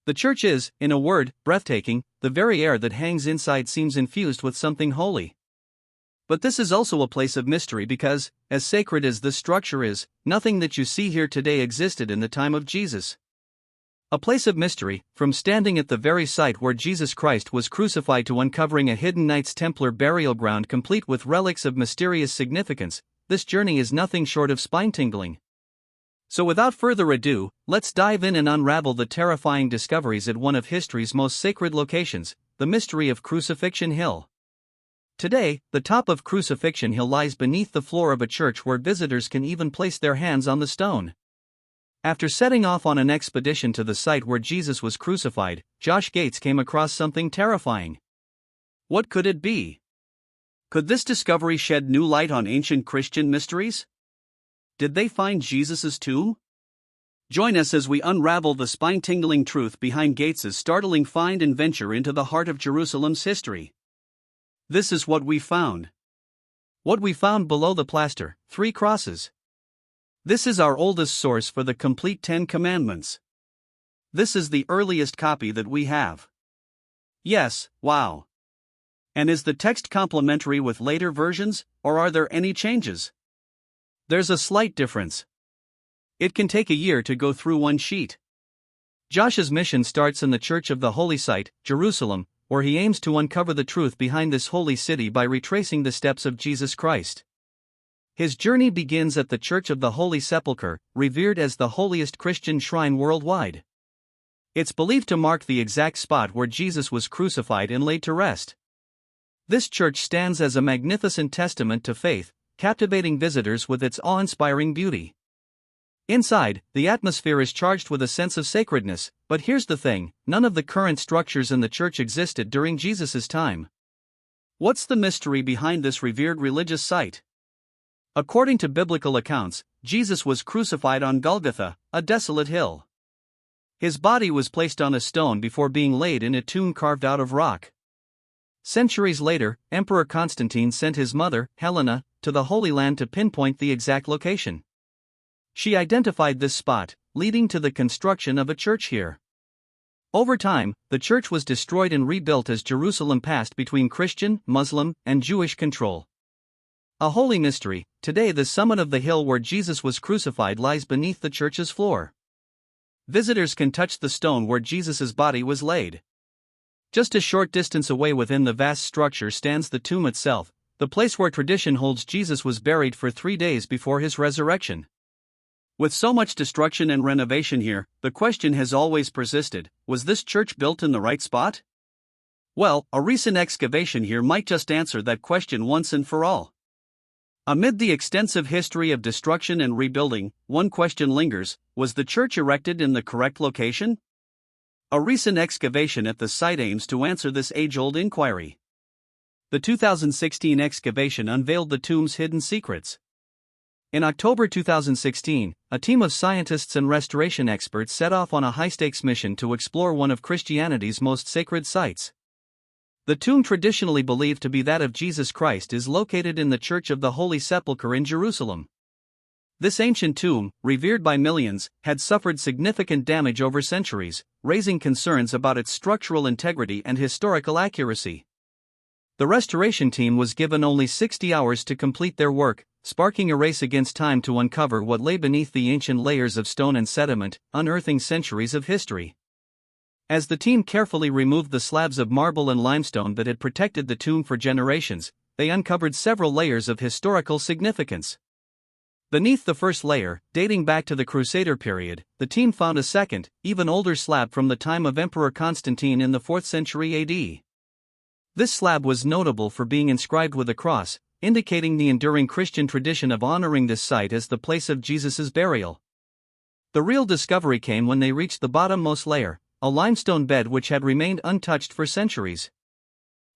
The church is, in a word, breathtaking. The very air that hangs inside seems infused with something holy. But this is also a place of mystery because, as sacred as this structure is, nothing that you see here today existed in the time of Jesus. A place of mystery, from standing at the very site where Jesus Christ was crucified to uncovering a hidden Knights Templar burial ground complete with relics of mysterious significance, this journey is nothing short of spine-tingling. So without further ado, let's dive in and unravel the terrifying discoveries at one of history's most sacred locations, the mystery of Crucifixion Hill. Today, the top of Crucifixion Hill lies beneath the floor of a church where visitors can even place their hands on the stone. After setting off on an expedition to the site where Jesus was crucified, Josh Gates came across something terrifying. What could it be? Could this discovery shed new light on ancient Christian mysteries? Did they find Jesus' tomb? Join us as we unravel the spine-tingling truth behind Gates' startling find and venture into the heart of Jerusalem's history. This is what we found. What we found below the plaster: 3 crosses. This is our oldest source for the complete 10 Commandments. This is the earliest copy that we have. Yes, wow. And is the text complementary with later versions, or are there any changes? There's a slight difference. It can take a year to go through one sheet. Josh's mission starts in the Church of the Holy Site, Jerusalem, where he aims to uncover the truth behind this holy city by retracing the steps of Jesus Christ. His journey begins at the Church of the Holy Sepulchre, revered as the holiest Christian shrine worldwide. It's believed to mark the exact spot where Jesus was crucified and laid to rest. This church stands as a magnificent testament to faith, captivating visitors with its awe-inspiring beauty. Inside, the atmosphere is charged with a sense of sacredness, but here's the thing: none of the current structures in the church existed during Jesus' time. What's the mystery behind this revered religious site? According to biblical accounts, Jesus was crucified on Golgotha, a desolate hill. His body was placed on a stone before being laid in a tomb carved out of rock. Centuries later, Emperor Constantine sent his mother, Helena, to the Holy Land to pinpoint the exact location. She identified this spot, leading to the construction of a church here. Over time, the church was destroyed and rebuilt as Jerusalem passed between Christian, Muslim, and Jewish control. A holy mystery. Today the summit of the hill where Jesus was crucified lies beneath the church's floor. Visitors can touch the stone where Jesus' body was laid. Just a short distance away within the vast structure stands the tomb itself, the place where tradition holds Jesus was buried for 3 days before his resurrection. With so much destruction and renovation here, the question has always persisted: was this church built in the right spot? Well, a recent excavation here might just answer that question once and for all. Amid the extensive history of destruction and rebuilding, one question lingers: was the church erected in the correct location? A recent excavation at the site aims to answer this age-old inquiry. The 2016 excavation unveiled the tomb's hidden secrets. In October 2016, a team of scientists and restoration experts set off on a high-stakes mission to explore one of Christianity's most sacred sites. The tomb, traditionally believed to be that of Jesus Christ, is located in the Church of the Holy Sepulchre in Jerusalem. This ancient tomb, revered by millions, had suffered significant damage over centuries, raising concerns about its structural integrity and historical accuracy. The restoration team was given only 60 hours to complete their work, sparking a race against time to uncover what lay beneath the ancient layers of stone and sediment, unearthing centuries of history. As the team carefully removed the slabs of marble and limestone that had protected the tomb for generations, they uncovered several layers of historical significance. Beneath the first layer, dating back to the Crusader period, the team found a second, even older slab from the time of Emperor Constantine in the 4th century AD. This slab was notable for being inscribed with a cross, indicating the enduring Christian tradition of honoring this site as the place of Jesus' burial. The real discovery came when they reached the bottommost layer, a limestone bed which had remained untouched for centuries.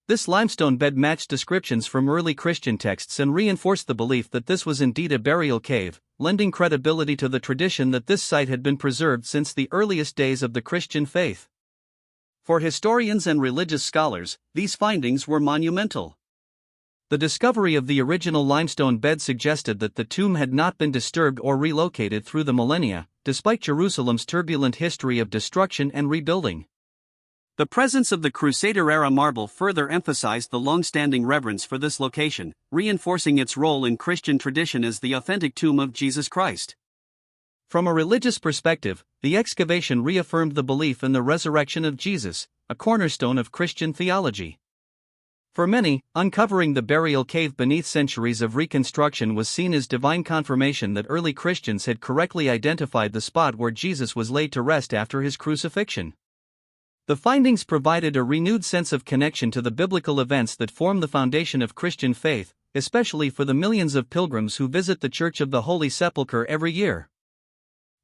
This limestone bed matched descriptions from early Christian texts and reinforced the belief that this was indeed a burial cave, lending credibility to the tradition that this site had been preserved since the earliest days of the Christian faith. For historians and religious scholars, these findings were monumental. The discovery of the original limestone bed suggested that the tomb had not been disturbed or relocated through the millennia, despite Jerusalem's turbulent history of destruction and rebuilding. The presence of the Crusader-era marble further emphasized the long-standing reverence for this location, reinforcing its role in Christian tradition as the authentic tomb of Jesus Christ. From a religious perspective, the excavation reaffirmed the belief in the resurrection of Jesus, a cornerstone of Christian theology. For many, uncovering the burial cave beneath centuries of reconstruction was seen as divine confirmation that early Christians had correctly identified the spot where Jesus was laid to rest after his crucifixion. The findings provided a renewed sense of connection to the biblical events that form the foundation of Christian faith, especially for the millions of pilgrims who visit the Church of the Holy Sepulchre every year.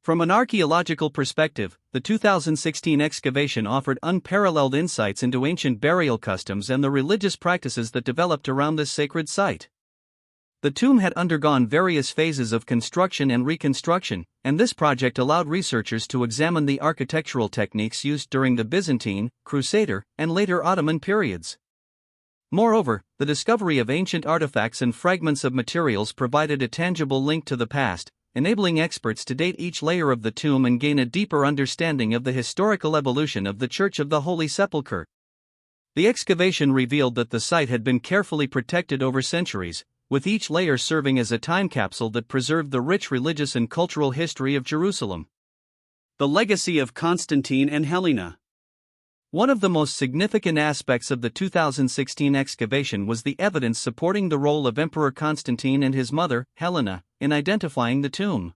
From an archaeological perspective, the 2016 excavation offered unparalleled insights into ancient burial customs and the religious practices that developed around this sacred site. The tomb had undergone various phases of construction and reconstruction, and this project allowed researchers to examine the architectural techniques used during the Byzantine, Crusader, and later Ottoman periods. Moreover, the discovery of ancient artifacts and fragments of materials provided a tangible link to the past, enabling experts to date each layer of the tomb and gain a deeper understanding of the historical evolution of the Church of the Holy Sepulchre. The excavation revealed that the site had been carefully protected over centuries, with each layer serving as a time capsule that preserved the rich religious and cultural history of Jerusalem. The legacy of Constantine and Helena. One of the most significant aspects of the 2016 excavation was the evidence supporting the role of Emperor Constantine and his mother, Helena, in identifying the tomb.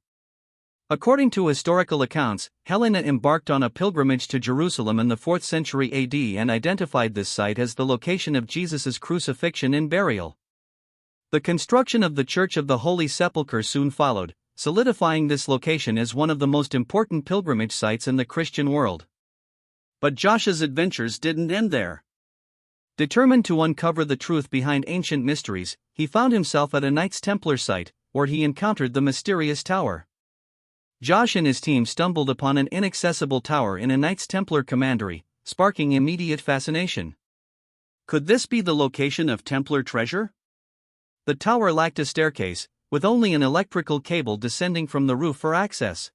According to historical accounts, Helena embarked on a pilgrimage to Jerusalem in the 4th century AD and identified this site as the location of Jesus' crucifixion and burial. The construction of the Church of the Holy Sepulchre soon followed, solidifying this location as one of the most important pilgrimage sites in the Christian world. But Josh's adventures didn't end there. Determined to uncover the truth behind ancient mysteries, he found himself at a Knights Templar site, where he encountered the mysterious tower. Josh and his team stumbled upon an inaccessible tower in a Knights Templar commandery, sparking immediate fascination. Could this be the location of Templar treasure? The tower lacked a staircase, with only an electrical cable descending from the roof for access.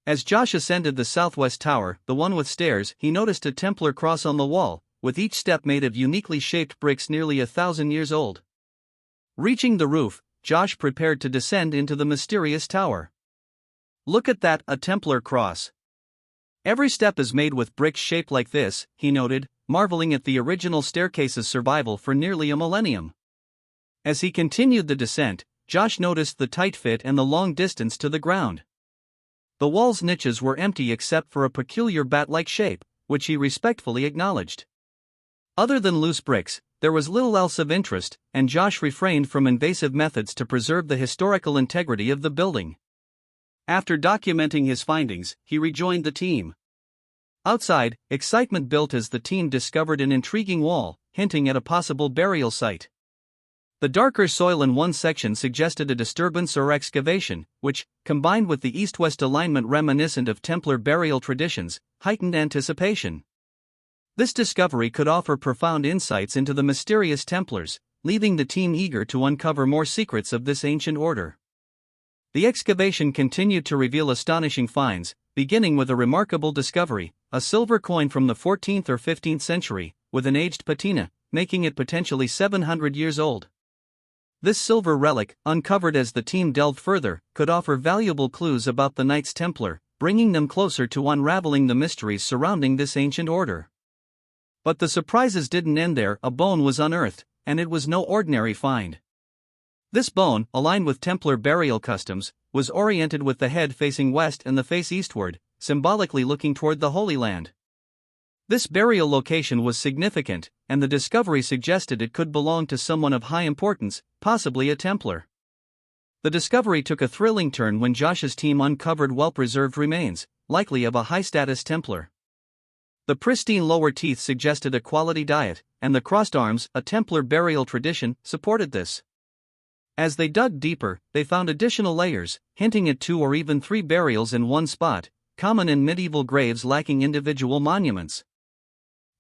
As Josh ascended the southwest tower, the one with stairs, he noticed a Templar cross on the wall, with each step made of uniquely shaped bricks nearly 1,000 years old. Reaching the roof, Josh prepared to descend into the mysterious tower. "Look at that, a Templar cross. Every step is made with bricks shaped like this," he noted, marveling at the original staircase's survival for nearly a millennium. As he continued the descent, Josh noticed the tight fit and the long distance to the ground. The wall's niches were empty except for a peculiar bat-like shape, which he respectfully acknowledged. Other than loose bricks, there was little else of interest, and Josh refrained from invasive methods to preserve the historical integrity of the building. After documenting his findings, he rejoined the team. Outside, excitement built as the team discovered an intriguing wall, hinting at a possible burial site. The darker soil in one section suggested a disturbance or excavation, which, combined with the east-west alignment reminiscent of Templar burial traditions, heightened anticipation. This discovery could offer profound insights into the mysterious Templars, leaving the team eager to uncover more secrets of this ancient order. The excavation continued to reveal astonishing finds, beginning with a remarkable discovery, a silver coin from the 14th or 15th century, with an aged patina, making it potentially 700 years old. This silver relic, uncovered as the team delved further, could offer valuable clues about the Knights Templar, bringing them closer to unraveling the mysteries surrounding this ancient order. But the surprises didn't end there. A bone was unearthed, and it was no ordinary find. This bone, aligned with Templar burial customs, was oriented with the head facing west and the face eastward, symbolically looking toward the Holy Land. This burial location was significant, and the discovery suggested it could belong to someone of high importance, possibly a Templar. The discovery took a thrilling turn when Josh's team uncovered well-preserved remains, likely of a high-status Templar. The pristine lower teeth suggested a quality diet, and the crossed arms, a Templar burial tradition, supported this. As they dug deeper, they found additional layers, hinting at 2 or even 3 burials in one spot, common in medieval graves lacking individual monuments.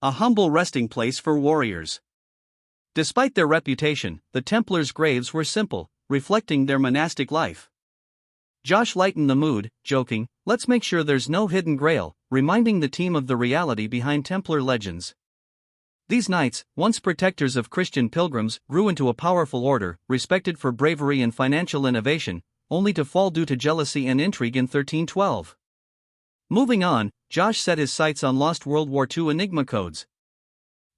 A humble resting place for warriors. Despite their reputation, the Templars' graves were simple, reflecting their monastic life. Josh lightened the mood, joking, "Let's make sure there's no hidden grail," reminding the team of the reality behind Templar legends. These knights, once protectors of Christian pilgrims, grew into a powerful order, respected for bravery and financial innovation, only to fall due to jealousy and intrigue in 1312. Moving on, Josh set his sights on lost World War II Enigma codes.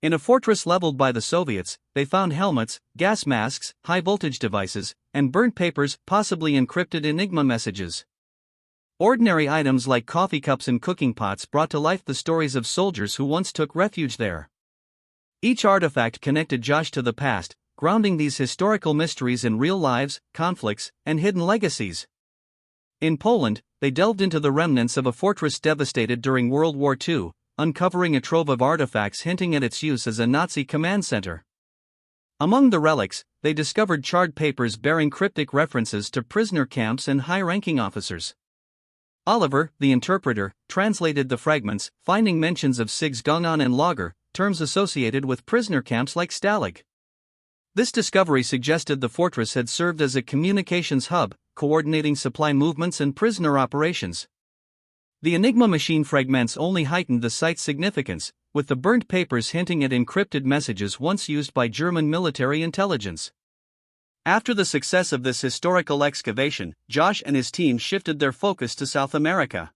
In a fortress leveled by the Soviets, they found helmets, gas masks, high-voltage devices, and burnt papers, possibly encrypted Enigma messages. Ordinary items like coffee cups and cooking pots brought to life the stories of soldiers who once took refuge there. Each artifact connected Josh to the past, grounding these historical mysteries in real lives, conflicts, and hidden legacies. In Poland, they delved into the remnants of a fortress devastated during World War II, uncovering a trove of artifacts hinting at its use as a Nazi command center. Among the relics, they discovered charred papers bearing cryptic references to prisoner camps and high-ranking officers. Oliver, the interpreter, translated the fragments, finding mentions of Sigsgungan and Lager, terms associated with prisoner camps like Stalag. This discovery suggested the fortress had served as a communications hub, coordinating supply movements and prisoner operations. The Enigma machine fragments only heightened the site's significance, with the burnt papers hinting at encrypted messages once used by German military intelligence. After the success of this historical excavation, Josh and his team shifted their focus to South America.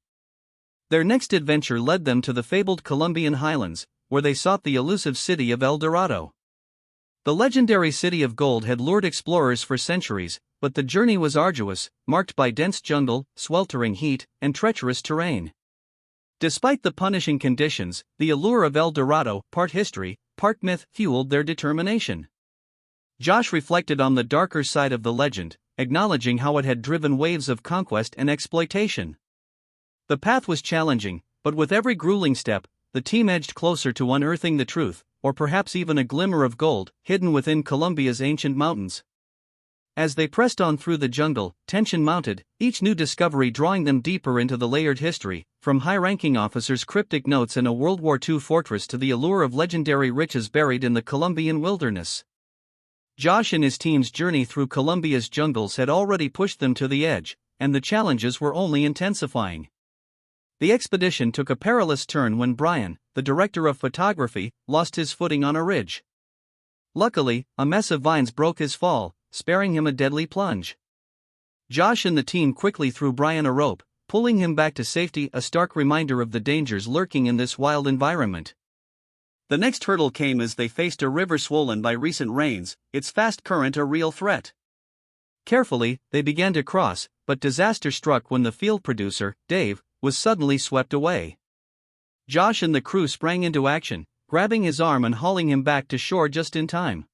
Their next adventure led them to the fabled Colombian highlands, where they sought the elusive city of El Dorado. The legendary city of gold had lured explorers for centuries, but the journey was arduous, marked by dense jungle, sweltering heat, and treacherous terrain. Despite the punishing conditions, the allure of El Dorado, part history, part myth, fueled their determination. Josh reflected on the darker side of the legend, acknowledging how it had driven waves of conquest and exploitation. The path was challenging, but with every grueling step, the team edged closer to unearthing the truth, or perhaps even a glimmer of gold, hidden within Colombia's ancient mountains. As they pressed on through the jungle, tension mounted, each new discovery drawing them deeper into the layered history, from high-ranking officers' cryptic notes in a World War II fortress to the allure of legendary riches buried in the Colombian wilderness. Josh and his team's journey through Colombia's jungles had already pushed them to the edge, and the challenges were only intensifying. The expedition took a perilous turn when Brian, the director of photography, lost his footing on a ridge. Luckily, a mess of vines broke his fall, sparing him a deadly plunge. Josh and the team quickly threw Brian a rope, pulling him back to safety, a stark reminder of the dangers lurking in this wild environment. The next hurdle came as they faced a river swollen by recent rains, its fast current a real threat. Carefully, they began to cross, but disaster struck when the field producer, Dave, was suddenly swept away. Josh and the crew sprang into action, grabbing his arm and hauling him back to shore just in time.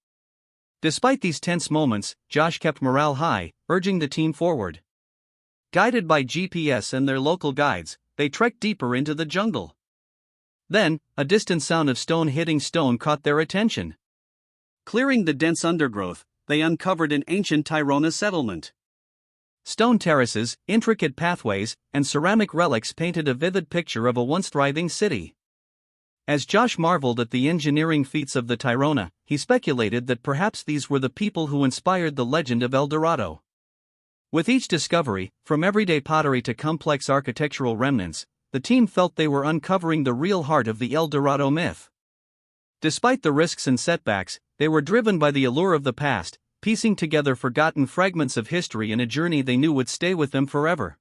Despite these tense moments, Josh kept morale high, urging the team forward. Guided by GPS and their local guides, they trekked deeper into the jungle. Then, a distant sound of stone hitting stone caught their attention. Clearing the dense undergrowth, they uncovered an ancient Tairona settlement. Stone terraces, intricate pathways, and ceramic relics painted a vivid picture of a once thriving city. As Josh marveled at the engineering feats of the Tairona, he speculated that perhaps these were the people who inspired the legend of El Dorado. With each discovery, from everyday pottery to complex architectural remnants, the team felt they were uncovering the real heart of the El Dorado myth. Despite the risks and setbacks, they were driven by the allure of the past, piecing together forgotten fragments of history in a journey they knew would stay with them forever.